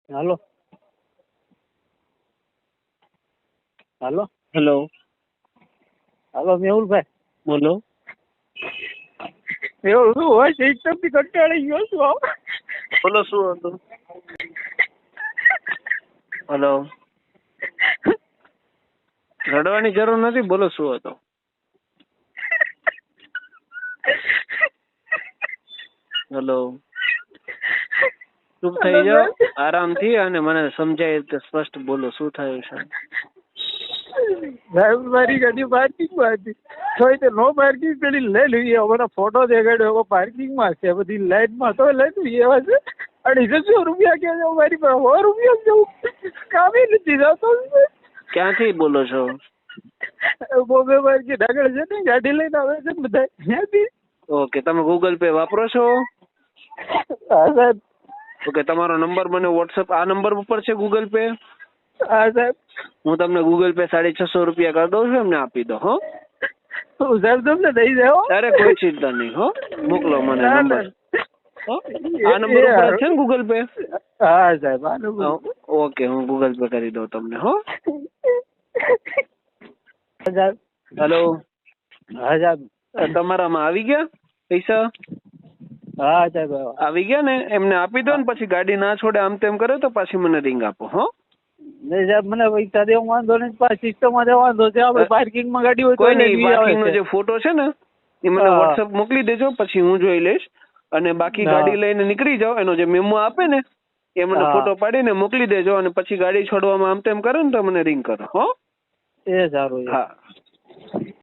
હાલો હાલો hello, હાલો મેહુલભાઈ. બોલો. મેહુલ શું હોય છે? એકદમથી કંટાળી ગયો છું. બોલો, શું હતું? હેલો, રડવાની જરૂર નથી, બોલો શું હતું? હેલો, ચૂપ થઈ જાઓ આરામથી અને મને સમજાય તે સ્પષ્ટ બોલો, શું થયું છે? સાહેબ મારી ગાડી પાર્કિંગમાં હતી, તોય તે નો પાર્કિંગ પેલી લઈ લઈએ. અમારો ફોટો દેખાડ્યો પાર્કિંગમાં છે, બધી લાઈટમાં તો લઈ લઈએ. એવા છે 250 રૂપિયા કે છે મારી પાસે. 100 રૂપિયા જેવું કામે નથી જતો. ક્યાંથી બોલો છો? બોમ્બે માર્કેટ આગળ છે ને, ગાડી લઈને આવે છે ને બધા ત્યાંથી. ઓકે, તમે ગૂગલ પે વાપરો છો? હા સાહેબ. ઓકે, તમારો નંબર મને વોટ્સઅપ આ નંબર ઉપર છે ગૂગલ પે? હા સાહેબ. હું તમને ગૂગલ પે 650 રૂપિયા કરી દઉં છું, એમને આપી દો. હો હું સાહેબ તમને દઈ જાઓ. અરે કોઈ ચિંતા નહીં. હો મોકલો મને ના, નંબર. ના. આ નંબર ઉપર જ છે ને ગૂગલ પે? હા સાહેબ. આ નંબર. ઓકે, હું ગૂગલ પે કરી દઉં તમને. હો સાહેબ. હેલો, હા સાહેબ. તમારામાં આવી ગયા પૈસા? હા સાહેબ. આવી ગયા ને? એમને આપી દો ને પછી ગાડી ના છોડે આમ તેમ કરે તો પાછી મને રિંગ આપો. હો નહીં સાહેબ, મને પૈસા દેવા વાંધો નહીં, પાછી સિસ્ટમમાં દેવા વાંધો છે. આપણે પાર્કિંગમાં ગાડી હોય તો કોઈ નહીં, લઈ આવે પાર્કિંગ નો છે. જે ફોટો છે ને એ મને હા. વોટ્સઅપ મોકલી દેજો, પછી હું જોઈ લઈશ. અને બાકી હા. ગાડી લઈને નીકળી જાઓ, એનો જે મેમો આપે ને એ મને હા. ફોટો પાડીને મોકલી દેજો. અને પછી ગાડી છોડવામાં આમ તેમ કરે ને તો મને રિંગ કરો. હો એ સારું. હા.